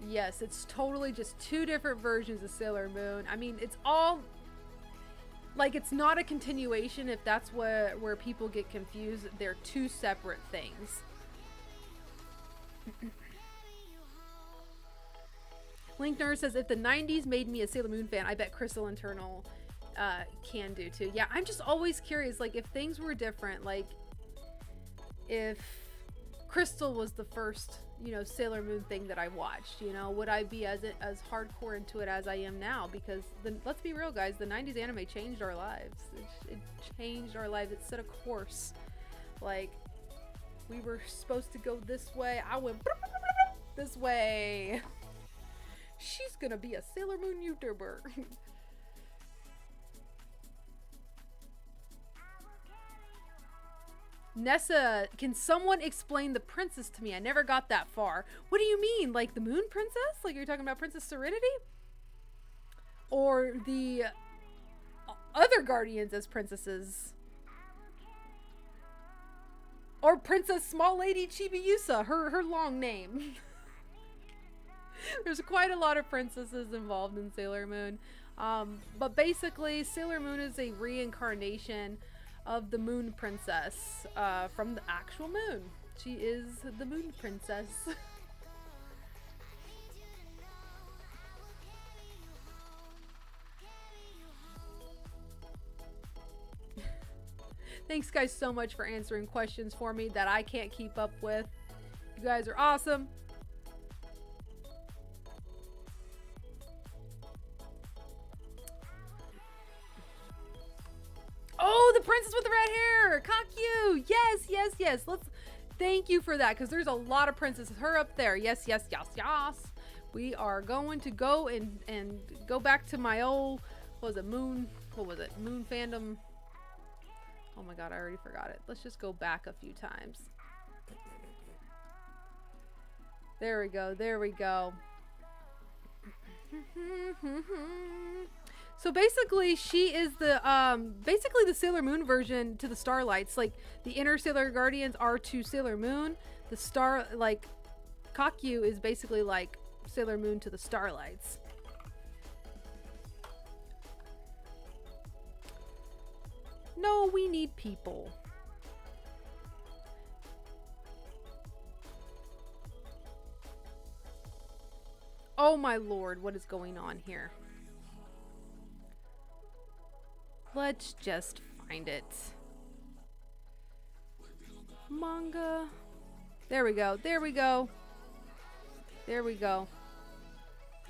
Yes, it's totally just two different versions of Sailor Moon. I mean, it's all like, it's not a continuation. If that's where people get confused, they're two separate things. Linkner says, if the 90s made me a Sailor Moon fan, I bet Crystal Eternal can do too. Yeah, I'm just always curious, like, if things were different, like if Crystal was the first, you know, Sailor Moon thing that I watched, you know, would I be as hardcore into it as I am now? Because let's be real, guys, the 90s anime changed our lives. It changed our lives. It set a course. Like, we were supposed to go this way. I went this way. She's gonna be a Sailor Moon YouTuber. Nessa, can someone explain the princess to me? I never got that far. What do you mean? Like the Moon Princess? Like you're talking about Princess Serenity? Or the other guardians as princesses? Or Princess Small Lady Chibiusa, her long name. There's quite a lot of princesses involved in Sailor Moon. But basically, Sailor Moon is a reincarnation of the Moon Princess from the actual moon. She is the Moon Princess. Thanks guys so much for answering questions for me that I can't keep up with. You guys are awesome. Oh, the princess with the red hair! Kakyu! Yes. Thank you for that, because there's a lot of princesses. Her up there. Yes. We are going to go and go back to my old, Moon fandom. Oh my god, I already forgot it. Let's just go back a few times. There we go. So basically, she is the Sailor Moon version to the Starlights. Like, the inner Sailor Guardians are to Sailor Moon. The Kakyu is basically like Sailor Moon to the Starlights. No, we need people. Oh my lord, what is going on here? Let's just find it. Manga. There we go. There we go. There we go.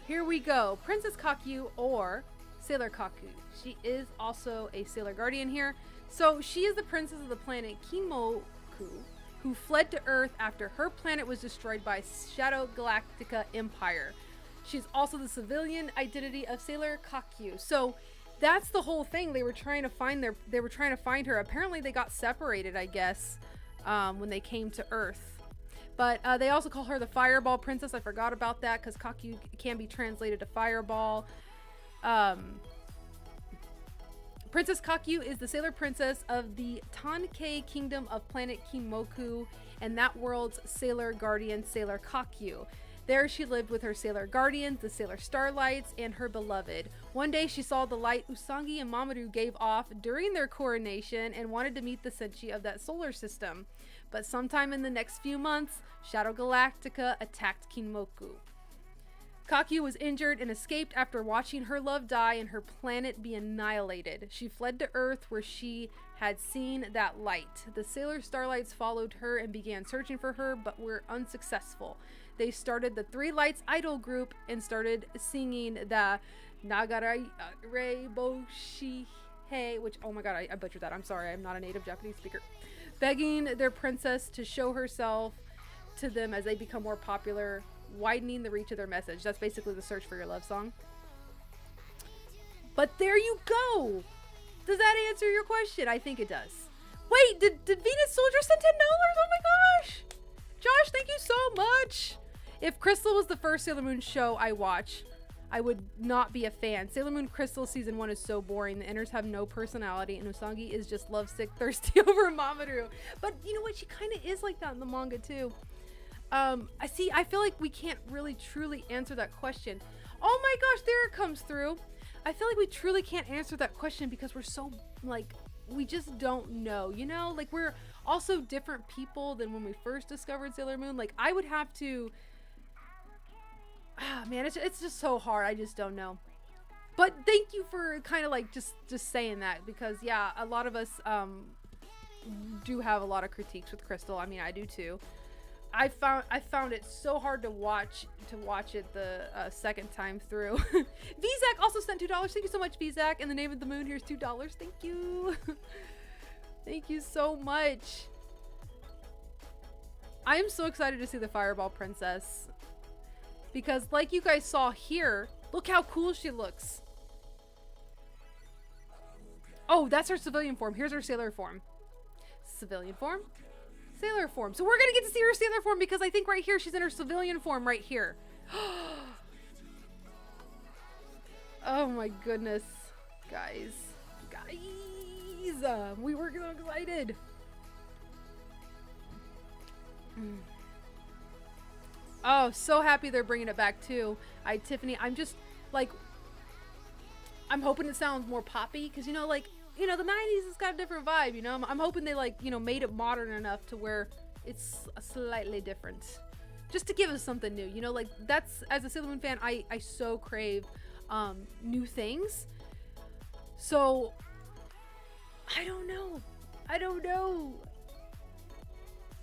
Here we go. Princess Kakyu or Sailor Kakyu. She is also a Sailor Guardian here. So she is the princess of the planet Kimoku, who fled to Earth after her planet was destroyed by Shadow Galactica Empire. She's also the civilian identity of Sailor Kakyu. So that's the whole thing. They were trying to find her. Apparently they got separated, I guess, when they came to Earth. But they also call her the Fireball Princess. I forgot about that because Kakyu can be translated to Fireball. Princess Kakyu is the Sailor Princess of the Tankei Kingdom of planet Kimoku and that world's Sailor Guardian, Sailor Kakyu. There she lived with her Sailor Guardians, the Sailor Starlights, and her beloved. One day she saw the light Usagi and Mamoru gave off during their coronation and wanted to meet the Senshi of that solar system. But sometime in the next few months, Shadow Galactica attacked Kimoku. Kakyu was injured and escaped after watching her love die and her planet be annihilated. She fled to Earth where she had seen that light. The Sailor Starlights followed her and began searching for her but were unsuccessful. They started the Three Lights Idol group and started singing the Nagare Boshihei, which, oh my god, I butchered that. I'm sorry, I'm not a native Japanese speaker. Begging their princess to show herself to them as they become more popular, widening the reach of their message. That's basically the Search for Your Love song. But there you go! Does that answer your question? I think it does. Wait, did Venus Soldier send $10? Oh my gosh! Josh, thank you so much! If Crystal was the first Sailor Moon show I watch, I would not be a fan. Sailor Moon Crystal season 1 is so boring. The Inners have no personality and Usagi is just lovesick, thirsty over Mamoru. But you know what? She kind of is like that in the manga too. I feel like we can't really truly answer that question. Oh my gosh, there it comes through. I feel like we truly can't answer that question because we're so, like, we just don't know, you know? Like, we're also different people than when we first discovered Sailor Moon. Like, I would have to... Ah, man, it's just so hard. I just don't know. But thank you for kind of, like, just saying that because, yeah, a lot of us do have a lot of critiques with Crystal. I mean, I do too. I found it so hard to watch it the second time through. Vzak also sent $2. Thank you so much, Vzak. In the name of the moon, here's $2. Thank you. Thank you so much. I am so excited to see the Fireball Princess because, like you guys saw here, look how cool she looks. Oh, that's her civilian form. Here's her sailor form. Civilian form. Sailor form. So we're gonna get to see her sailor form because I think right here she's in her civilian form right here. Oh my goodness, guys, we were so excited. Oh, so happy they're bringing it back too. Tiffany, I'm just like, I'm hoping it sounds more poppy because you know, like, you know, the 90s has got a different vibe, you know? I'm hoping they, like, you know, made it modern enough to where it's slightly different. Just to give us something new, you know? Like, that's, as a Sailor Moon fan, I so crave new things. So, I don't know.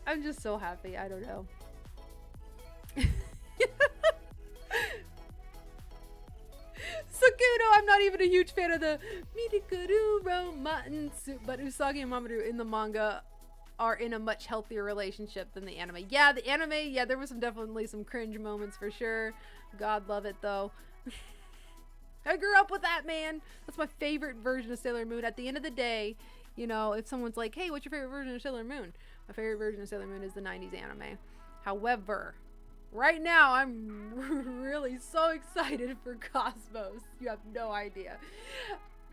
I'm just so happy. I don't know. Sakuno, I'm not even a huge fan of the Midikuru Romansu, but Usagi and Mamoru in the manga are in a much healthier relationship than the anime. Yeah, the anime, yeah, there was definitely some cringe moments for sure. God love it though. I grew up with that, man. That's my favorite version of Sailor Moon. At the end of the day, you know, if someone's like, hey, what's your favorite version of Sailor Moon? My favorite version of Sailor Moon is the 90s anime. However, right now, I'm really so excited for Cosmos. You have no idea.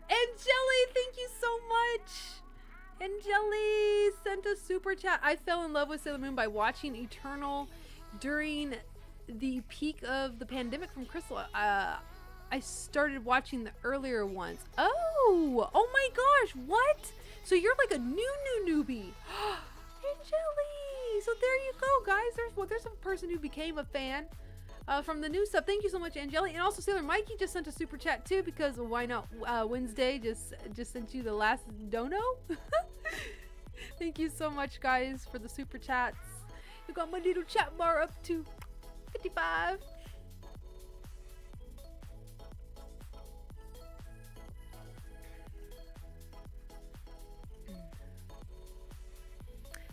Angeli, thank you so much. Angeli sent a super chat. I fell in love with Sailor Moon by watching Eternal during the peak of the pandemic from Crystal, I started watching the earlier ones. Oh my gosh, what? So you're like a new newbie. Angeli! So there you go, guys. There's a person who became a fan from the new stuff. Thank you so much, Angeli. And also Sailor Mikey just sent a super chat too, because why not? Wednesday just sent you the last dono. Thank you so much, guys, for the super chats. You got my little chat bar up to 55.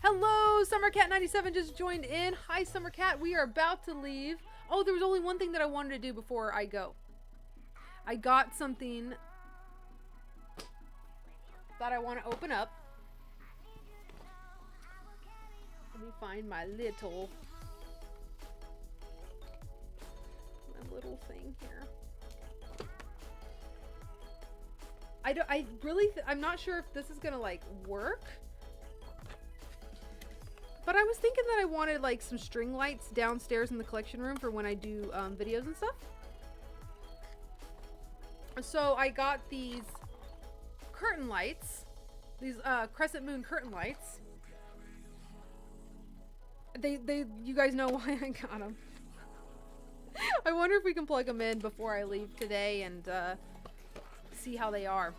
Hello, Summercat97 just joined in. Hi, Summercat. We are about to leave. Oh, there was only one thing that I wanted to do before I go. I got something that I want to open up. Let me find my little thing here. I'm not sure if this is gonna like work. But I was thinking that I wanted like some string lights downstairs in the collection room for when I do videos and stuff. So I got these curtain lights, these crescent moon curtain lights. You guys know why I got them. I wonder if we can plug them in before I leave today and see how they are.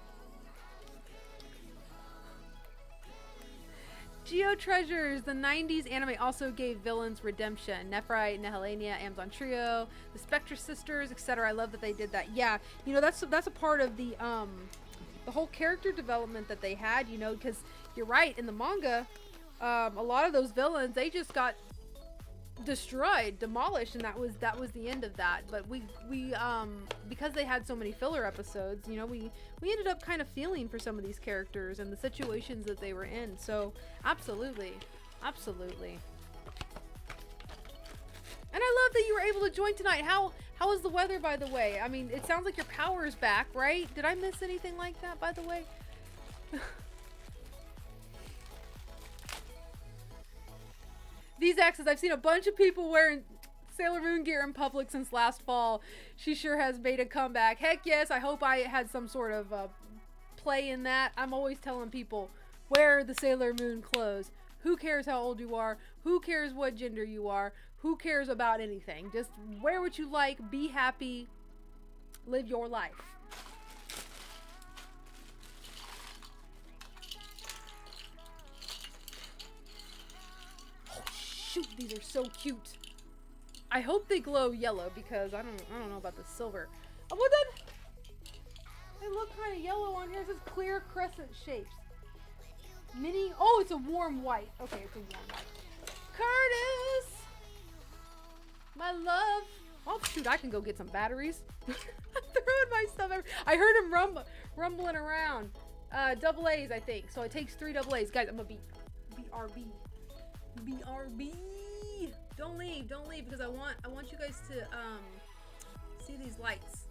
Geo Treasures, the 90s anime also gave villains redemption. Nephrite, Nehelania, Amazon Trio, the Spectre Sisters, etc. I love that they did that. Yeah, you know, that's a part of the whole character development that they had, you know, because you're right, in the manga, a lot of those villains, they just got destroyed, demolished, and that was the end of that. But we because they had so many filler episodes, you know, we ended up kind of feeling for some of these characters and the situations that they were in. So absolutely. And I love that you were able to join tonight. How is the weather, by the way? I mean, it sounds like your power is back, right? Did I miss anything like that, by the way? These axes, I've seen a bunch of people wearing Sailor Moon gear in public since last fall. She sure has made a comeback. Heck yes, I hope I had some sort of play in that. I'm always telling people, wear the Sailor Moon clothes. Who cares how old you are? Who cares what gender you are? Who cares about anything? Just wear what you like, be happy, live your life. Shoot, these are so cute. I hope they glow yellow because I don't know about the silver. Oh, well then, they look kind of yellow on here. It says clear crescent shapes. Mini, oh, it's a warm white. Okay, it's a warm white. Curtis, my love. Oh shoot, I can go get some batteries. I'm throwing my stuff everywhere. I heard him rumbling around. Double A's, I think. So it takes 3 double A's. Guys, I'm gonna BRB. BRB. Don't leave because I want you guys to see these lights.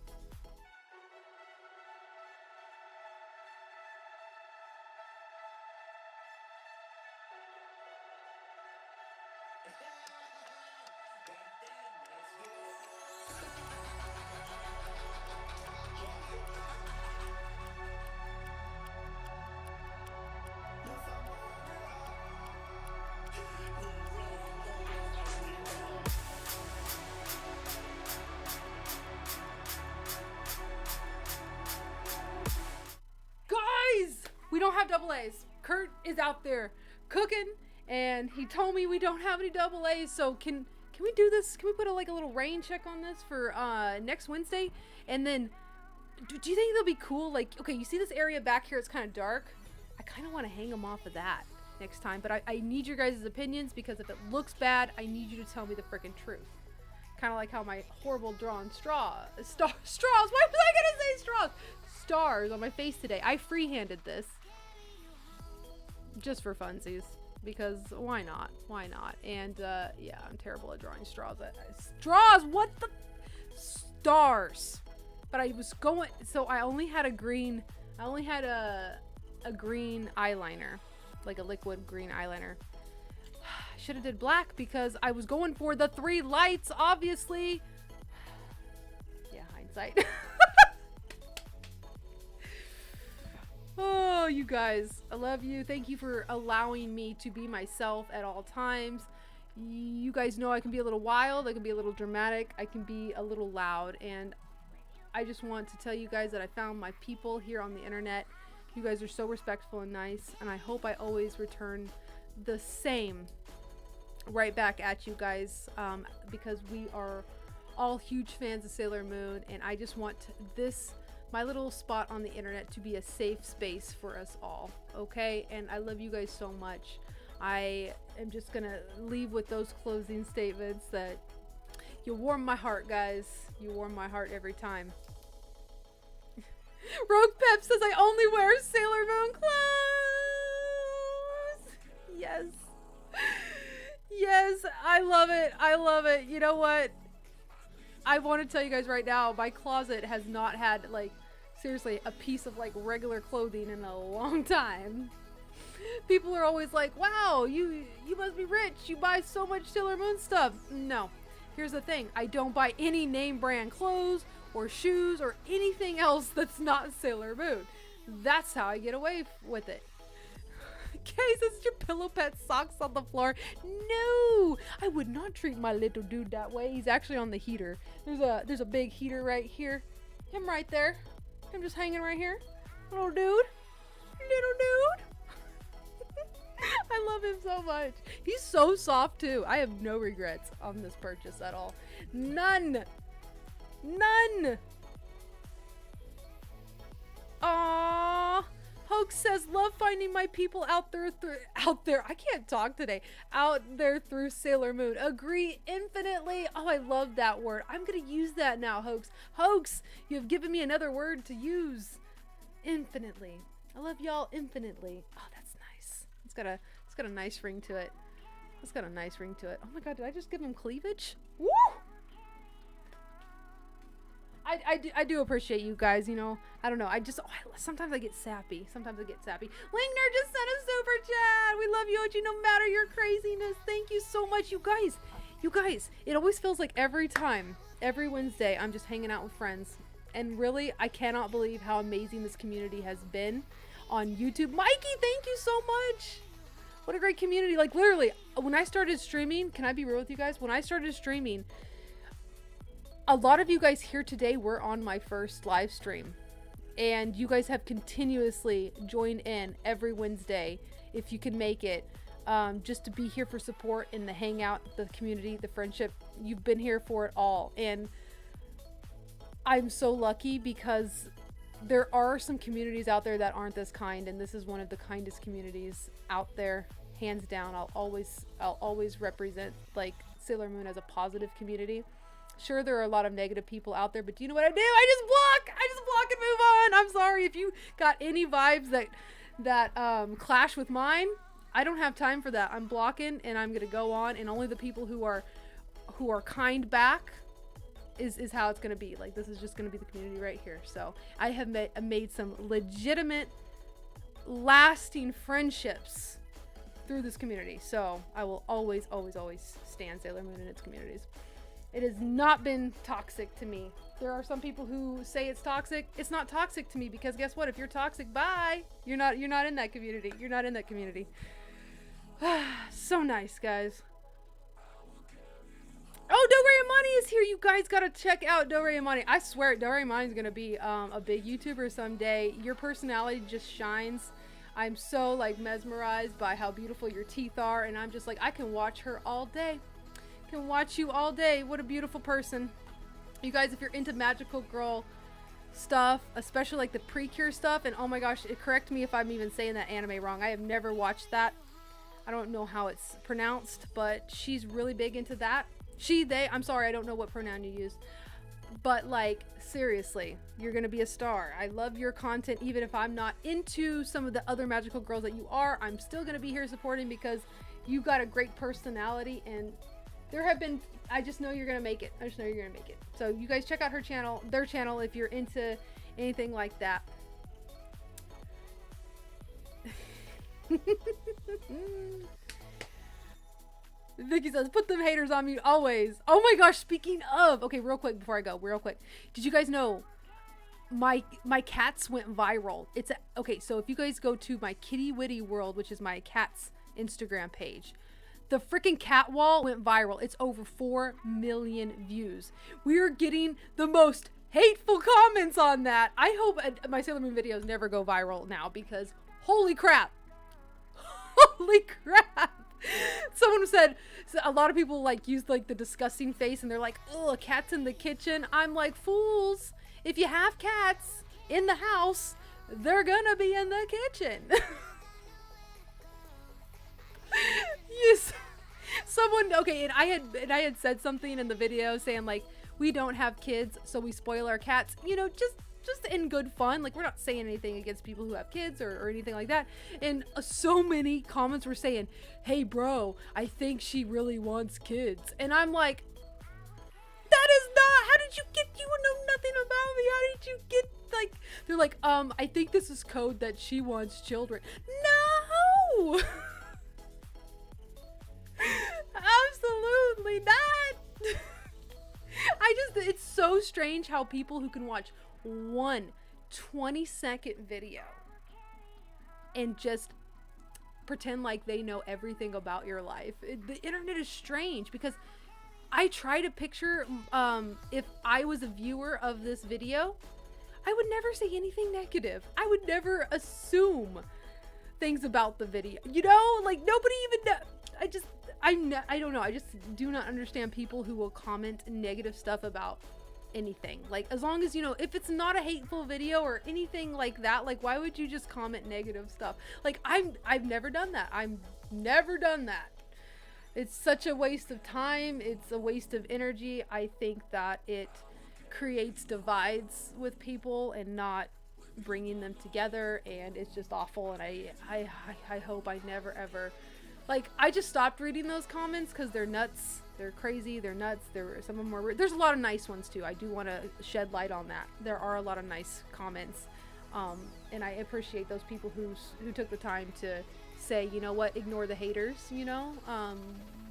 We don't have double A's. Kurt is out there cooking, and he told me we don't have any double A's. So can we do this? Can we put a little rain check on this for next Wednesday? And then, do you think they'll be cool? Like, okay, you see this area back here? It's kind of dark. I kind of want to hang them off of that next time. But I need your guys' opinions, because if it looks bad, I need you to tell me the freaking truth. Kind of like how my horrible drawn straws. Why was I gonna say straws? Stars on my face today. I freehanded this. Just for funsies, because why not? And yeah, I'm terrible at drawing straws. What the stars? But I was going, so I only had a green eyeliner, like a liquid green eyeliner. should have did black because I was going for the 3 lights, obviously. Yeah, hindsight. Oh, you guys, I love you. Thank you for allowing me to be myself at all times. You guys know I can be a little wild, I can be a little dramatic, I can be a little loud, and I just want to tell you guys that I found my people here on the internet. You guys are so respectful and nice, and I hope I always return the same right back at you guys, because we are all huge fans of Sailor Moon, and I just want this, my little spot on the internet, to be a safe space for us all, okay? And I love you guys so much. I am just gonna leave with those closing statements that you warm my heart, guys. You warm my heart every time. Rogue Pep says I only wear Sailor Moon clothes. Yes. Yes, I love it. I love it. You know what? I want to tell you guys right now, my closet has not had, like, seriously, a piece of, like, regular clothing in a long time. People are always like, wow, you must be rich. You buy so much Sailor Moon stuff. No. Here's the thing. I don't buy any name brand clothes or shoes or anything else that's not Sailor Moon. That's how I get away with it. Kay says your pillow pet socks on the floor. No, I would not treat my little dude that way. He's actually on the heater. There's a big heater right here. Him right there. Him just hanging right here. Little dude. Little dude. I love him so much. He's so soft too. I have no regrets on this purchase at all. None. None. Aww. Hoax says, love finding my people out there. I can't talk today. Out there through Sailor Moon. Agree infinitely. Oh, I love that word. I'm going to use that now, Hoax. Hoax, you have given me another word to use. Infinitely. I love y'all infinitely. Oh, that's nice. It's got a nice ring to it. It's got a nice ring to it. Oh my god, did I just give him cleavage? Woo! I do appreciate you guys, you know. I don't know. Sometimes I get sappy. Sometimes I get sappy. Lingner just sent a super chat. We love you, Ochi, no matter your craziness. Thank you so much, you guys. You guys, it always feels like every Wednesday, I'm just hanging out with friends. And really, I cannot believe how amazing this community has been on YouTube. Mikey, thank you so much. What a great community. Like, literally, when I started streaming, can I be real with you guys? When I started streaming, a lot of you guys here today were on my first live stream. And you guys have continuously joined in every Wednesday, if you can make it, just to be here for support in the hangout, the community, the friendship. You've been here for it all. And I'm so lucky because there are some communities out there that aren't this kind, and this is one of the kindest communities out there, hands down. I'll always represent, like, Sailor Moon as a positive community. Sure, there are a lot of negative people out there, but do you know what I do? I just block and move on. I'm sorry if you got any vibes that clash with mine. I don't have time for that. I'm blocking and I'm gonna go on, and only the people who are kind back is how it's gonna be. Like, this is just gonna be the community right here. So I have made some legitimate, lasting friendships through this community. So I will always stand Sailor Moon and its communities. It has not been toxic to me. There are some people who say it's toxic. It's not toxic to me, because guess what? If you're toxic, bye. You're not in that community. You're not in that community. So nice, guys. Oh, Doraemon is here. You guys gotta check out Doraemon. I swear, Doraemon's gonna be a big YouTuber someday. Your personality just shines. I'm so, like, mesmerized by how beautiful your teeth are, and I'm just like, I can watch her all day. Can watch you all day. What a beautiful person. You guys, if you're into magical girl stuff, especially like the Precure stuff, and oh my gosh, correct me if I'm even saying that anime wrong. I have never watched that. I don't know how it's pronounced, but she's really big into that. She, they, I'm sorry, I don't know what pronoun you use. But, like, seriously, you're gonna be a star. I love your content, even if I'm not into some of the other magical girls that you are. I'm still gonna be here supporting, because you got a great personality, and there have been, I just know you're gonna make it. I just know you're gonna make it. So you guys check out her channel, their channel, if you're into anything like that. Vicky says, put them haters on mute always. Oh my gosh, speaking of. Okay, real quick before I go, real quick. Did you guys know my cats went viral? Okay, so if you guys go to my Kitty Witty World, which is my cat's Instagram page, the freaking cat wall went viral. It's over 4 million views. We are getting the most hateful comments on that. I hope my Sailor Moon videos never go viral now, because holy crap. Holy crap. Someone said, a lot of people like used like the disgusting face and they're like, oh, cat's in the kitchen. I'm like, fools, if you have cats in the house, they're gonna be in the kitchen. Yes. Someone, okay, and I had said something in the video saying like, we don't have kids, so we spoil our cats, you know, just in good fun. Like, we're not saying anything against people who have kids or anything like that. And so many comments were saying, hey bro, I think she really wants kids. And I'm like, that is not, how did you know nothing about me, how did you get, like, they're like, I think this is code that she wants children. No. Absolutely not. It's so strange how people who can watch one 20-second video and just pretend like they know everything about your life. The internet is strange, because I try to picture if I was a viewer of this video, I would never say anything negative. I would never assume things about the video, you know, like nobody even know. I don't know. I just do not understand people who will comment negative stuff about anything. Like, as long as, you know, if it's not a hateful video or anything like that, like, why would you just comment negative stuff? Like, I've never done that. I've never done that. It's such a waste of time. It's a waste of energy. I think that it creates divides with people and not bringing them together, and it's just awful. And I hope I never ever, like, I just stopped reading those comments because they're nuts. They're crazy. They're nuts. Some of them are, there's a lot of nice ones too. I do want to shed light on that. There are a lot of nice comments. And I appreciate those people who took the time to say, you know what, ignore the haters, you know.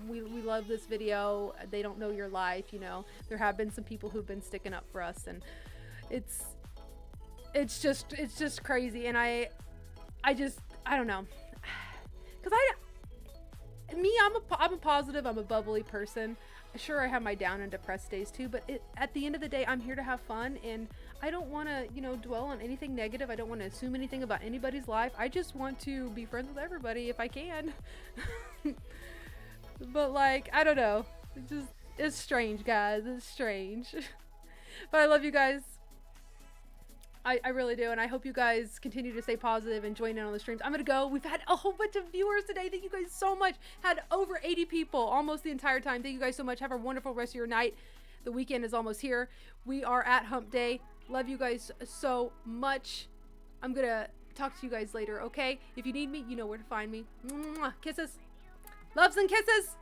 We love this video. They don't know your life, you know. There have been some people who've been sticking up for us, and it's just crazy. And I don't know. Cause I'm a positive, I'm a bubbly person. Sure, I have my down and depressed days too, but at the end of the day, I'm here to have fun, and I don't want to, you know, dwell on anything negative. I don't want to assume anything about anybody's life. I just want to be friends with everybody if I can. But like, I don't know. It's strange, guys. It's strange. But I love you guys. I really do, and I hope you guys continue to stay positive and join in on the streams. I'm gonna go. We've had a whole bunch of viewers today. Thank you guys so much. Had over 80 people almost the entire time. Thank you guys so much. Have a wonderful rest of your night. The weekend is almost here. We are at hump day. Love you guys so much. I'm gonna talk to you guys later, okay? If you need me, you know where to find me. Mwah. Kisses. Loves and kisses.